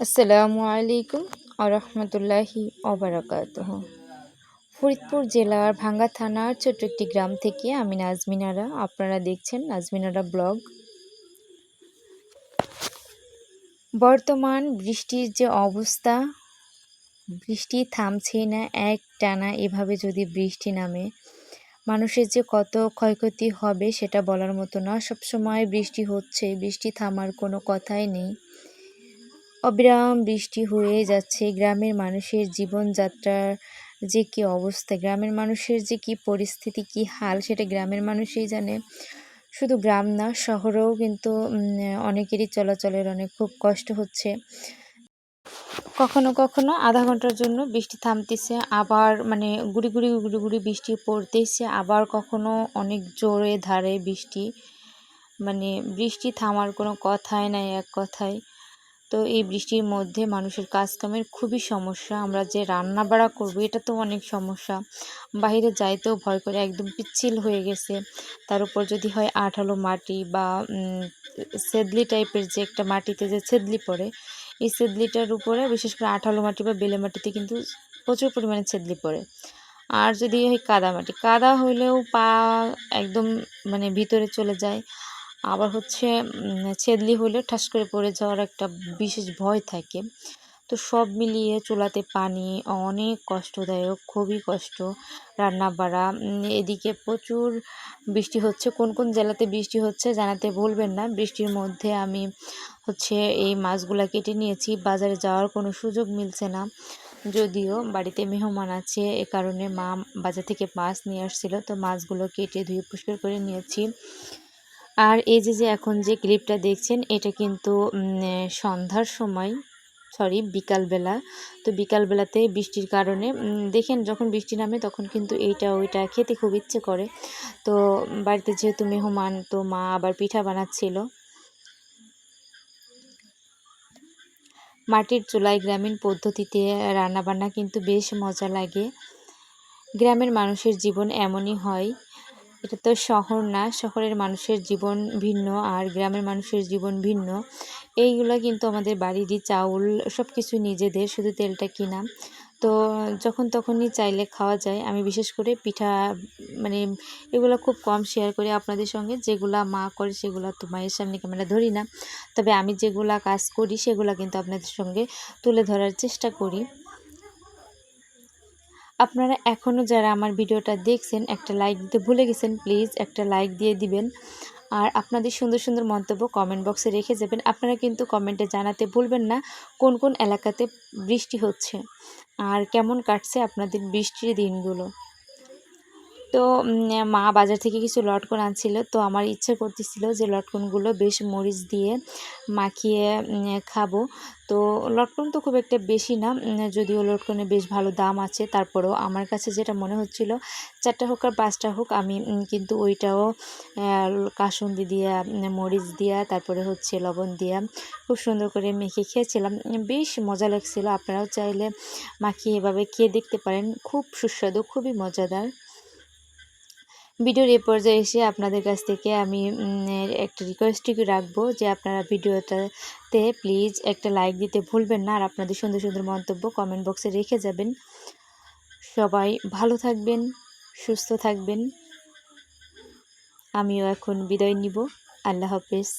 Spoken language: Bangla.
আসসালামু আলাইকুম আরহামতুল্লাহি ওবারাকাতুহ। ফরিদপুর জেলার ভাঙ্গা থানার ছোট্ট একটি গ্রাম থেকে আমি নাজমিনারা, আপনারা দেখছেন নাজমিনারা ব্লগ। বর্তমান বৃষ্টির যে অবস্থা, বৃষ্টি থামছেই না, এক টানা এভাবে যদি বৃষ্টি নামে মানুষের যে কত ক্ষয়ক্ষতি হবে সেটা বলার মতো না। সবসময় বৃষ্টি হচ্ছে, বৃষ্টি থামার কোনো কথাই নেই, অবিরাম বৃষ্টি হয়ে যাচ্ছে। গ্রামের মানুষের জীবনযাত্রার যে কী অবস্থা, গ্রামের মানুষের যে কী পরিস্থিতি, কী হাল, সেটা গ্রামের মানুষই জানে। শুধু গ্রাম না, শহরেও কিন্তু অনেকেরই চলাচলের খুব কষ্ট হচ্ছে। কখনো কখনো আধা ঘন্টার জন্য বৃষ্টি থামতেছে, আবার গুড়ি গুড়ি গুড়ি গুড়ি বৃষ্টি পড়তেছে, আবার কখনো অনেক জোরে ধারে বৃষ্টি, বৃষ্টি থামার কোনো কথাই নাই এক কথায়। তো এই বৃষ্টির মধ্যে মানুষের কাজকামের খুবই সমস্যা। আমরা যে রান্না বাড়া করবো এটা তো অনেক সমস্যা, বাইরে যাইতেও ভয় করে, একদম পিচ্ছিল হয়ে গেছে। তার উপর যদি হয় আঠালো মাটি বা সেদলি টাইপের, যে একটা মাটিতে যে ছেদলি পড়ে, এই ছেদলিটার উপরে বিশেষ করে আঠালো মাটি বা বেলে মাটিতে কিন্তু প্রচুর পরিমাণে ছেদলি পড়ে। আর যদি হয় কাদা মাটি, কাদা হইলেও পা একদম ভিতরে চলে যায়। আবার হচ্ছে ছেদলি হলে ঠাস করে পড়ে যাওয়ার একটা বিশেষ ভয় থাকে। তো সব মিলিয়ে চুলাতে পানি অনেক কষ্টদায়ক, খুবই কষ্ট রান্না বাড়া। এদিকে প্রচুর বৃষ্টি হচ্ছে। কোন কোন জেলাতে বৃষ্টি হচ্ছে জানাতে ভুলবেন না। বৃষ্টির মধ্যে আমি এই মাছগুলা কেটে নিয়েছি, বাজারে যাওয়ার কোনো সুযোগ মিলছে না, যদিও বাড়িতে মেহমান আছে, এ কারণে মা বাজার থেকে মাছ নিয়ে আসছিল। তো মাছগুলো কেটে ধুয়ে পরিষ্কার করে নিয়েছি। আর এই যে এখন যে ক্লিপটা দেখছেন, এটা কিন্তু সন্ধ্যার সময়, বিকালবেলা। তো বিকালবেলাতে বৃষ্টির কারণে দেখেন, যখন বৃষ্টি নামে তখন কিন্তু এইটা ওইটা খেতে খুব ইচ্ছে করে। তো বাড়িতে যেহেতু মেহমান, তো মা আবার পিঠা বানাচ্ছিল। মাটির চুলায় গ্রামীণ পদ্ধতিতে রান্নাবান্না কিন্তু বেশ মজা লাগে। গ্রামের মানুষের জীবন এমনই হয়। এটা তো শহর না, শহরের মানুষের জীবন ভিন্ন আর গ্রামের মানুষের জীবন ভিন্ন। এইগুলো কিন্তু আমাদের বাড়িরই চাউল, সব কিছু নিজেদের, শুধু তেলটা কিনা। তো যখন তখনই চাইলে খাওয়া যায়। আমি বিশেষ করে পিঠা এগুলো খুব কম শেয়ার করি আপনাদের সঙ্গে। যেগুলা মা করে সেগুলো তো মায়ের সামনে ক্যামেরা ধরি না, তবে আমি যেগুলা কাজ করি সেগুলো কিন্তু আপনাদের সঙ্গে তুলে ধরার চেষ্টা করি। আপনারা এখনও যারা আমার ভিডিওটা দেখছেন, একটা লাইক দিতে ভুলে গেছেন, প্লিজ একটা লাইক দিয়ে দিবেন। আর আপনাদের সুন্দর সুন্দর মন্তব্য কমেন্ট বক্সে রেখে যাবেন। আপনারা কিন্তু কমেন্টে জানাতে ভুলবেন না কোন কোন এলাকাতে বৃষ্টি হচ্ছে আর কেমন কাটছে আপনাদের বৃষ্টির দিনগুলো। তো মা বাজার থেকে কিছু লটকন আনছিল, তো আমার ইচ্ছে করতেছিল যে লটকনগুলো বেশ মরিচ দিয়ে মাখিয়ে খাবো। তো লটকন তো খুব একটা বেশি না, যদিও লটকনে বেশ ভালো দাম আছে, তারপরেও আমার কাছে যেটা মনে হচ্ছিল, 4টা হোক আর 5টা হোক, আমি কিন্তু ওইটাও কাসুন্দি দিয়া, মরিচ দিয়া, তারপরে হচ্ছে লবণ দিয়া খুব সুন্দর করে মেখে খেয়েছিলাম। বেশ মজা লাগছিল। আপনারাও চাইলে মাখিয়ে এভাবে খেয়ে দেখতে পারেন, খুব সুস্বাদু, খুবই মজাদার। ভিডিওর এ পর্যায়ে এসে আপনাদের কাছ থেকে আমি একটা রিকোয়েস্টই রাখবো যে আপনারা ভিডিওটাতে প্লিজ একটা লাইক দিতে ভুলবেন না, আর আপনাদের সুন্দর সুন্দর মন্তব্য কমেন্ট বক্সে রেখে যাবেন। সবাই ভালো থাকবেন, সুস্থ থাকবেন। আমিও এখন বিদায় নিব। আল্লাহ হাফেজ।